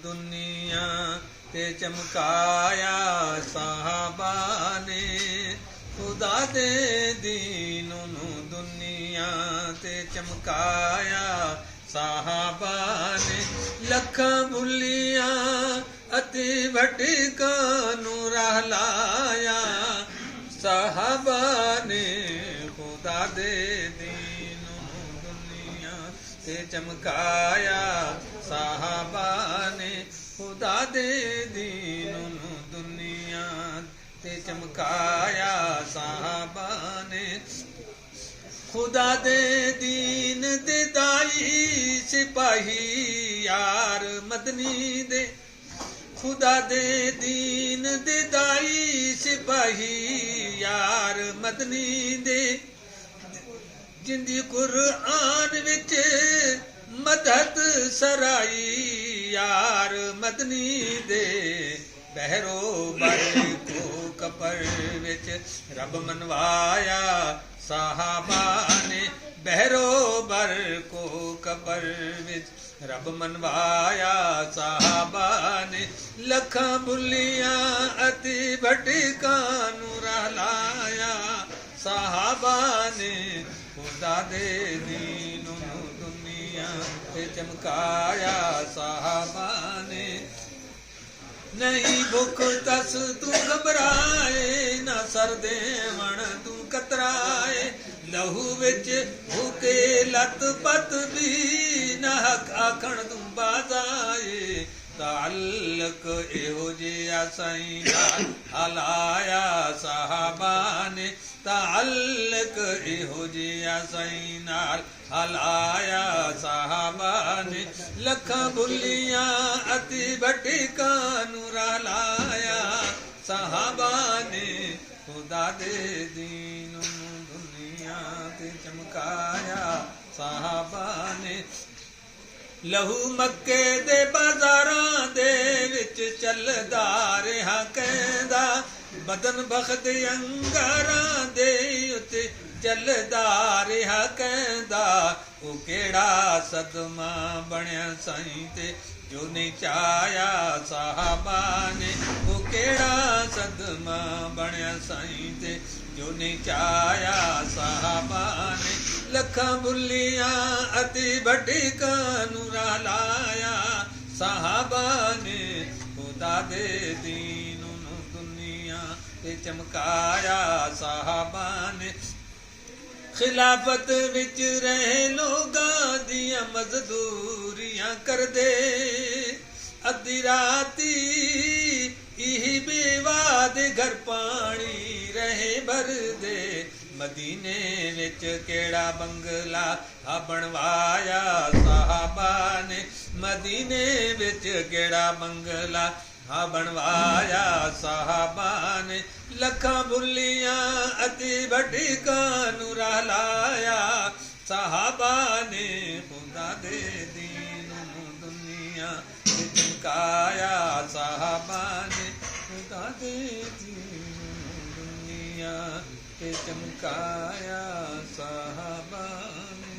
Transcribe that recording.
ਦੁਨੀਆ ਤੇ ਚਮਕਾਇਆ ਸਾਹਬਾ ਨੇ। ਖੁਦਾ ਦੇ ਦੀਨ ਨੂੰ ਦੁਨੀਆ ਤੇ ਚਮਕਾਇਆ ਸਾਹਬਾ ਨੇ। ਲੱਖਾਂ ਬੁੱਲੀਆਂ ਅਤੇ ਭਟਕਾਂ ਨੂੰ ਰਾਹ ਲਾਇਆ ਸਾਹਬਾ ਨੇ। ਖੁਦਾ ਦੇ ਦੀਨ ਨੂੰ ਦੁਨੀਆ ਤੇ ਚਮਕਾਇਆ ਸਾਹਬਾ ਨੇ। ਖੁਦਾ ਦੇ ਦੀਨ ਨੂੰ ਦੁਨੀਆ ਤੇ ਚਮਕਾਇਆ ਸਾਹਬਾ ਨੇ। ਖੁਦਾ ਦੇ ਦੀਨ ਦੇ ਦਾਈ ਸਿਪਾਹੀ ਯਾਰ ਮਦਨੀ ਦੇ। ਖੁਦਾ ਦੇ ਦੀਨ ਦੇ ਦਾਈ ਸਿਪਾਹੀ ਯਾਰ ਮਦਨੀ ਦੇ। ਜਿੰਦੀ ਕੁਰਆਨ ਵਿੱਚ ਮਦਦ ਸਰਾਈ ਯਾਰ ਮਦਨੀ ਦੇ। ਬਹਿਰੋ ਬਰ ਕੋ ਕਬਰ ਵਿੱਚ ਰੱਬ ਮਨਵਾਇਆ ਸਾਹਬਾ ਨੇ। ਬਹਿਰੋ ਬਰ ਕੋ ਕਬਰ ਵਿੱਚ ਰੱਬ ਮਨਵਾਇਆ ਸਾਹਬਾ ਨੇ। ਲੱਖਾਂ ਬੁੱਲੀਆਂ ਅਤੇ ਭਟਕਾਂ ਨੂੰ ਰਾਹ ਲਾਇਆ ਸਾਹਬਾ ਨੇ। ਖੁਦਾ ਦੇ ਦੀਨ ਨੂੰ ਦੁਨੀਆ ਤੇ ਚਮਕਾਇਆ ਸਾਹਬਾ ਨੇ। ਨਹੀਂ ਭੁੱਖ ਤਸ ਤੂੰ ਘਬਰਾਏ, ਨਾ ਸਰ ਦੇਵਣ ਤੂੰ ਕਤਰਾਏ। ਲਹੂ ਵਿੱਚ ਭੁਕੇ ਲੱਤ ਪੱਤ ਵੀ, ਨਾ ਹੱਕ ਆਖਣ ਤੂੰ ਬਾਜ਼ਾਏ। ਤਾਲਕ ਇਹੋ ਜਿਹਾ ਸਾਈਂ ਨਾਲ ਹਲਾਇਆ ਸਾਹਬਾ ਨੇ। ਤਾਲਕ ਇਹੋ ਜਿਹਾ ਸਾਈਂ ਨਾਲ ਹਲਾਇਆ ਸਾਹਬਾ ਨੇ। ਲੱਖਾਂ ਬੁੱਲੀਆਂ ਅਤੇ ਭਟਕਾਂ ਨੂੰ ਰਾਹ ਲਾਇਆ ਸਾਹਬਾ ਨੇ। ਖੁਦਾ ਦੇ ਦੀਨ ਨੂੰ ਦੁਨੀਆ ਤੇ ਚਮਕਾਇਆ ਸਾਹਬਾ ਨੇ। ਲਹੂ ਮੱਕੇ ਦੇ ਬਾਜ਼ਾਰਾਂ ਦੇ ਵਿੱਚ ਚੱਲਦਾ ਰਿਹਾ ਕਹਿੰਦਾ। ਬਦਨ ਬਖਤ ਅੰਗਾਰਾਂ ਦੇ ਉੱਤੇ ਚੱਲਦਾ ਰਿਹਾ ਕਹਿੰਦਾ। ਉਹ ਕਿਹੜਾ ਸਦਮਾ ਬਣਿਆ ਸਾਈਂ ਤੇ ਜੋ ਨਹੀਂ ਚਾਹਿਆ ਸਾਹਬਾ ਨੇ। ਉਹ ਕਿਹੜਾ ਸਦਮਾ ਬਣਿਆ ਸਾਈਂ ਤੇ ਜੋ ਨਹੀਂ ਚਾਹਿਆ ਸਾਹਬਾ ਨੇ। ਲੱਖਾਂ ਬੁੱਲੀਆਂ ਅਤੇ ਭਟਕਾਂ ਨੂੰ ਰਾਹ ਲਾਇਆ ਸਾਹਬਾ ਨੇ। ਖੁਦਾ ਦੇ ਦੀਨ ਨੂੰ ਦੁਨੀਆ ਤੇ ਚਮਕਾਇਆ ਸਾਹਬਾ ਨੇ। ਖਿਲਾਫਤ ਵਿੱਚ ਰਹੇ ਲੋਕਾਂ ਦੀਆਂ ਮਜ਼ਦੂਰੀਆਂ ਕਰਦੇ। ਅੱਧੀ ਰਾਤੀ ਇਹ ਬੇਵਾ ਦੇ ਘਰ ਪਾਣੀ ਰਹੇ ਭਰਦੇ। ਮਦੀਨੇ ਵਿੱਚ ਕਿਹੜਾ ਬੰਗਲਾ ਆ ਬਣਵਾਇਆ ਸਾਹਬਾ ਨੇ। ਮਦੀਨੇ ਵਿੱਚ ਕਿਹੜਾ ਬੰਗਲਾ ਆ ਬਣਵਾਇਆ ਸਾਹਬਾ ਨੇ। ਲੱਖਾਂ ਬੁੱਲੀਆਂ ਅਤੇ ਭਟਕਾਂ ਨੂੰ ਰਾਹ ਲਾਇਆ ਸਾਹਬਾ ਨੇ। ਖੁਦਾ ਦੇ ਦੀਨ ਨੂੰ ਦੁਨੀਆ ਤੇ ਚਮਕਾਇਆ ਸਾਹਬਾ ਨੇ। ਖੁਦਾ ਦੇ ਦੀਨ ਨੂੰ ਦੁਨੀਆ ਤੇ ਚਮਕਾਇਆ ਸਾਹਬਾ ਨੇ।